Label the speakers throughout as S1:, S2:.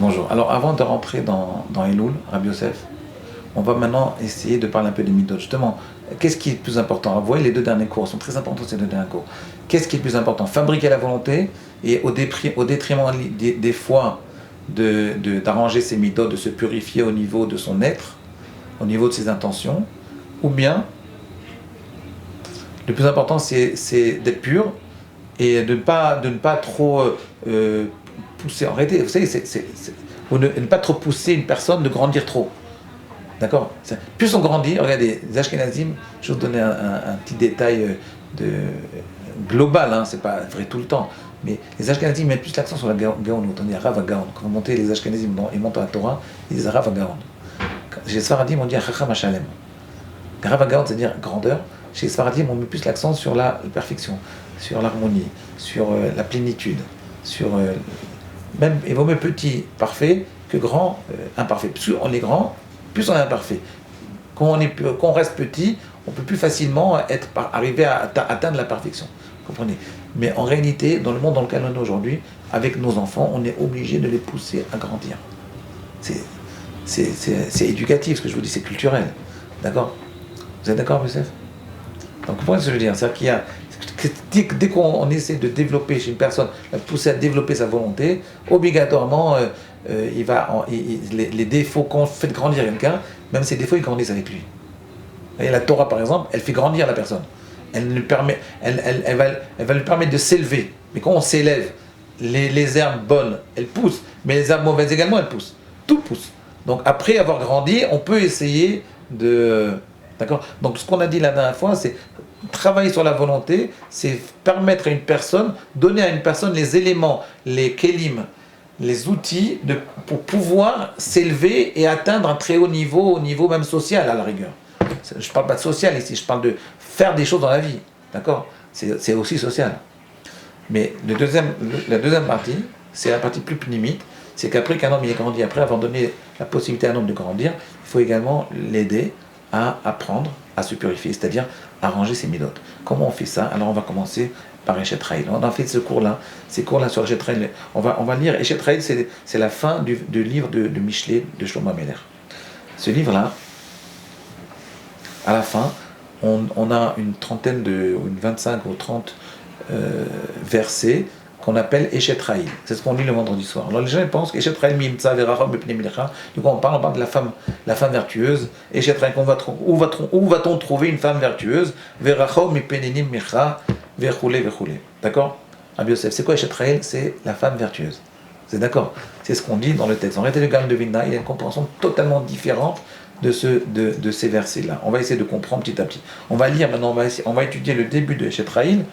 S1: Bonjour. Alors avant de rentrer dans Elul, Rabbi Yosef, on va maintenant essayer de parler un peu des midot. Justement, qu'est-ce qui est le plus important? Alors, vous voyez, les deux derniers cours sont très importants, ces deux derniers cours. Qu'est-ce qui est le plus important? Fabriquer la volonté et au détriment des fois d'arranger ses midot, de se purifier au niveau de son être, au niveau de ses intentions, ou bien le plus important c'est d'être pur et de ne pas trop pousser. En réalité, vous savez, ou ne pas trop pousser une personne de grandir trop. D'accord? Plus on grandit, regardez, les Ashkenazim, je vais vous donner un petit détail global, hein, c'est pas vrai tout le temps, mais les Ashkenazim mettent plus l'accent sur la Gaon, on dit Rav Gaon. Quand vous montez les Ashkenazim, ils montent à la Torah, ils disent Rav Gaon. Chez les Sfaradim, on dit Chacham Hashalem. Rav Gaon, c'est-à-dire grandeur. Chez les Sfaradim, on met plus l'accent sur la perfection, sur l'harmonie, sur la plénitude, sur même, il vaut mieux petit, parfait, que grand, imparfait. Plus on est grand, plus on est imparfait. Quand on reste petit, on peut plus facilement arriver à atteindre la perfection. Comprenez? Mais en réalité, dans le monde dans lequel on est aujourd'hui, avec nos enfants, on est obligé de les pousser à grandir. C'est éducatif, ce que je vous dis, c'est culturel. D'accord? Vous êtes d'accord, Youssef? Donc, vous comprenez ce que je veux dire? C'est-à-dire qu'il y a, dès qu'on essaie de développer chez une personne, la pousser à développer sa volonté, obligatoirement, les défauts qu'on fait grandir quelqu'un, même ses défauts, ils grandissent avec lui. Vous voyez, la Torah, par exemple, elle fait grandir la personne. Elle va lui permettre de s'élever. Mais quand on s'élève, les herbes bonnes, elles poussent, mais les herbes mauvaises également, elles poussent. Tout pousse. Donc, après avoir grandi, on peut essayer de... D'accord? Donc, ce qu'on a dit la dernière fois, c'est travailler sur la volonté, c'est permettre à une personne, donner à une personne les éléments, les kelim, les outils pour pouvoir s'élever et atteindre un très haut niveau, au niveau même social à la rigueur. Je ne parle pas de social ici, je parle de faire des choses dans la vie. D'accord? C'est aussi social. Mais la deuxième partie, c'est la partie plus limite, c'est qu'après qu'un homme ait grandi, après avoir donné la possibilité à un homme de grandir, il faut également l'aider à apprendre à se purifier, c'est-à-dire à ranger ses midotes. Comment on fait ça? Alors on va commencer par Eshet Raïl. On a fait ces cours-là sur Eshet Raïl. On va lire Eshet Raïl, c'est la fin du livre de Michelet de Shlomo Ameler. Ce livre-là, à la fin, on a une 25 ou 30 versets qu'on appelle Eshet Raïl. C'est ce qu'on lit le vendredi soir. Alors les gens pensent qu'Eshet Raïl mimtza veracham bepnei milcha. Du coup on parle de la femme vertueuse. Eshet Raïl, où va-t-on trouver une femme vertueuse? Veracham bepnei milcha verchoulé. D'accord? Rabbi Yosef, c'est quoi Eshet Raïl? C'est la femme vertueuse. C'est d'accord? C'est ce qu'on dit dans le texte. En réalité, le Gaon de Vilna, il y a une compréhension totalement différente de ces versets-là. On va essayer de comprendre petit à petit. On va lire maintenant, on va étudier le début de Eshet Raïl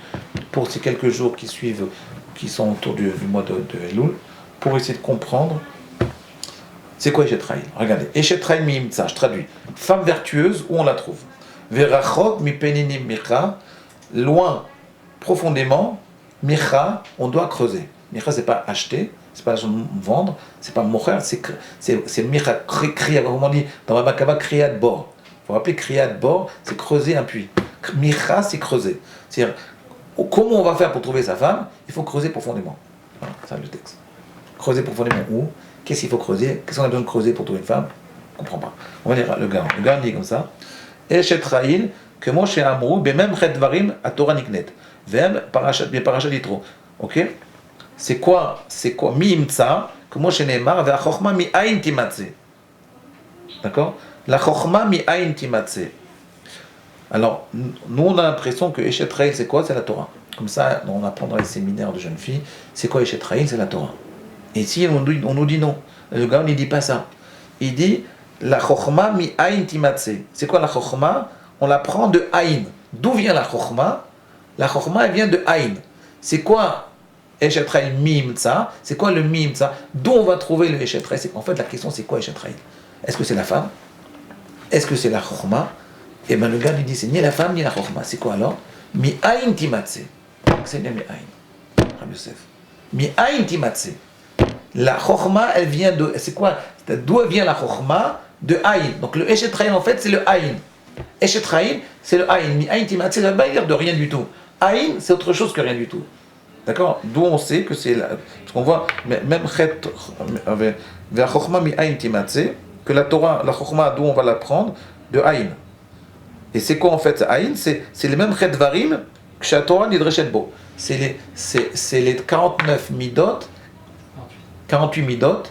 S1: pour ces quelques jours qui suivent, qui sont autour du mois de Elul, pour essayer de comprendre c'est quoi Eshet Raïl. Regardez, Eshet Raïl mi-imtza, je traduis. Femme vertueuse, où on la trouve? Verachot mi-peninim micha, loin, profondément, micha, on doit creuser. Micha, c'est pas acheter, c'est pas vendre, c'est pas mocher, c'est micha, kriya, comment on dit dans la Makaba, kriyat bor. Il faut rappeler kriyat bor, c'est creuser un puits. Micha, c'est creuser. C'est-à-dire, comment on va faire pour trouver sa femme? Il faut creuser profondément. Voilà, c'est le texte. Creuser profondément où? Qu'est-ce qu'il faut creuser? Qu'est-ce qu'on a besoin de creuser pour trouver une femme? On ne comprend pas. On va lire le gars. Le gars dit comme ça. Eshet Raïl, que moi chez Amrou, bemem chet dvarim à Torah niknet. Vem parachat yitro. Ok? C'est quoi mi imtza, que moi chez Neymar, ve chokhma mi ayin timatze. D'accord? La chokhma mi ayin timatze. Alors, nous on a l'impression que Eshet Raïl c'est quoi? C'est la Torah. Comme ça, on apprend dans les séminaires de jeunes filles, c'est quoi Eshet Raïl? C'est la Torah. Et ici, on nous dit non. Le gars, il ne dit pas ça. Il dit la chokhma mi ayin timatse. C'est quoi la chokhma? On la prend de ayin. D'où vient la chokhma? La chokhma, elle vient de ayin. C'est quoi Eshet Raïl mi imtza? C'est quoi le mi imtza? D'où on va trouver le Eshet Raïl? En fait, la question, c'est quoi Eshet Raïl? Est-ce que c'est la femme? Est-ce que c'est la chokhma? Et bien le gars lui dit, c'est ni la femme ni la chokhma. C'est quoi alors? Mi ayin timatse. C'est bien mi ayin. Rabbi Yosef. Mi ayin timatse. La chokhma, elle vient de... C'est quoi? D'où vient la chokhma? De ayin. Donc le Eshet Raïl, en fait, c'est le ayin. Eshet Raïl, c'est le ayin. Mi ayin timatse, ça ne veut pas dire de rien du tout. Ayin, c'est autre chose que rien du tout. D'accord? D'où on sait que c'est là. Parce qu'on voit, même vers Chokhmah mi Aïn Timatse, que la Torah, la Chokhmah, d'où on va l'apprendre, de Aïn. Et c'est quoi en fait Aïn? C'est les mêmes Chet Varim que chez la Torah Nidreshet Bo. C'est les 49 midot, 48 midot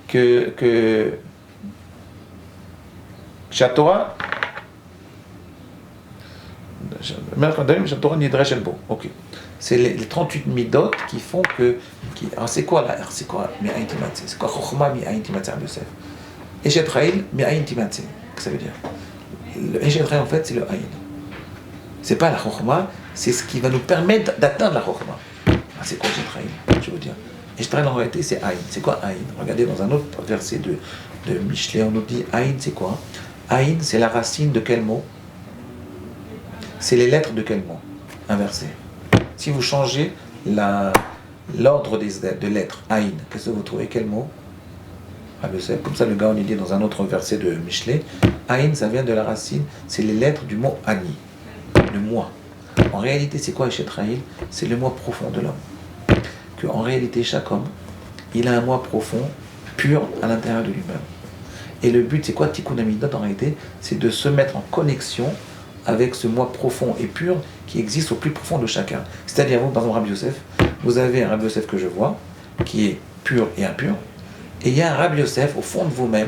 S1: que chez la Torah. Ok. C'est les 38 midot qui font que. Alors c'est quoi là? C'est quoi Mi'ayin Timatse? C'est quoi Chokhmah Mi'ayin Timatse Rabbi Yosef? Eshet Chayil Mi'ayin Timatse. Qu'est-ce que ça veut dire? Le Eshet Chayil en fait c'est le Aïn. C'est pas la Chokhmah, c'est ce qui va nous permettre d'atteindre la Chokhmah. Ah, c'est quoi Eshet Chayil? Je veux dire. Eshet Chayil en réalité c'est Aïn. C'est quoi Aïn? Regardez dans un autre verset de Michelet, on nous dit Aïn c'est quoi? Aïn c'est la racine de quel mot? C'est les lettres de quel mot? Inversé. Si vous changez l'ordre de lettres, Aïn, qu'est-ce que vous trouvez? Quel mot? Comme ça, le gars, on dit dans un autre verset de Michelet, Aïn, ça vient de la racine, c'est les lettres du mot Ani, le moi. En réalité, c'est quoi Eshet Chayil? C'est le moi profond de l'homme. En réalité, chaque homme, il a un moi profond, pur, à l'intérieur de lui-même. Et le but, c'est quoi Tikkun Hamidot, en réalité? C'est de se mettre en connexion avec ce moi profond et pur qui existe au plus profond de chacun. C'est-à-dire, vous, par exemple, Rabbi Yosef, vous avez un Rabbi Yosef que je vois, qui est pur et impur, et il y a un Rabbi Yosef au fond de vous-même,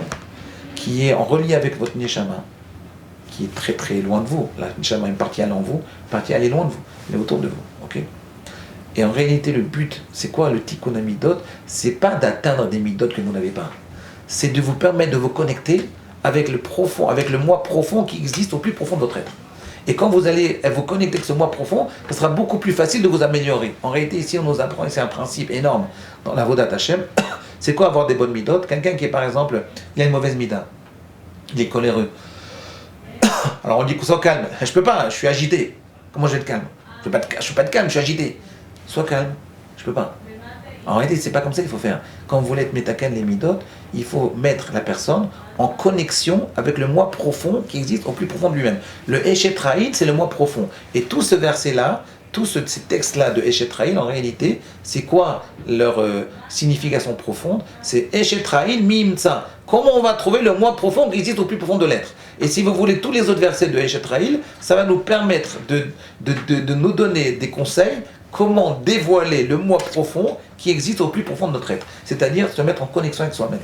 S1: qui est en relié avec votre Neshama, qui est très très loin de vous. La Neshama, une partie elle est en vous, une partie elle est loin de vous, elle est autour de vous. Ok? Et en réalité, le but, c'est quoi le Tikkun Hamidot? C'est pas d'atteindre des midot que vous n'avez pas. C'est de vous permettre de vous connecter avec le profond, avec le moi profond qui existe au plus profond de votre être. Et quand vous allez vous connecter avec ce moi profond, ce sera beaucoup plus facile de vous améliorer. En réalité, ici, on nous apprend, et c'est un principe énorme dans la Vodat Hashem, c'est quoi avoir des bonnes midot? Quelqu'un qui est, par exemple, il a une mauvaise mida, il est coléreux. Alors on dit sois calme. Je peux pas, je suis agité. Comment je vais être calme? Je ne peux pas être calme, je suis agité. Sois calme, je peux pas. En réalité, c'est pas comme ça qu'il faut faire. Quand vous voulez être métaken les midot, il faut mettre la personne en connexion avec le moi profond qui existe au plus profond de lui-même. Le Eshet Chayil, c'est le moi profond. Et tout ce verset-là, ces textes-là de Eshet Chayil, en réalité, c'est quoi leur signification profonde? C'est Eshet Chayil Mimtsa. Comment on va trouver le moi profond qui existe au plus profond de l'être? Et si vous voulez tous les autres versets de Eshet Chayil, ça va nous permettre de nous donner des conseils. Comment dévoiler le moi profond qui existe au plus profond de notre être, c'est-à-dire se mettre en connexion avec soi-même.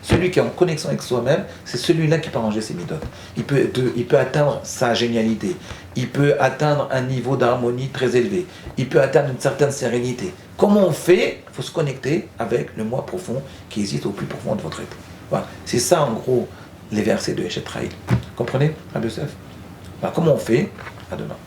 S1: Celui qui est en connexion avec soi-même, c'est celui-là qui peut ranger ses méthodes. Il peut atteindre sa génialité, il peut atteindre un niveau d'harmonie très élevé, il peut atteindre une certaine sérénité. Comment on fait? Il faut se connecter avec le moi profond qui existe au plus profond de votre être. Voilà. C'est ça en gros les versets de Eshet Chayil. Comprenez, Rabbi Yosef? Comment on fait? À demain.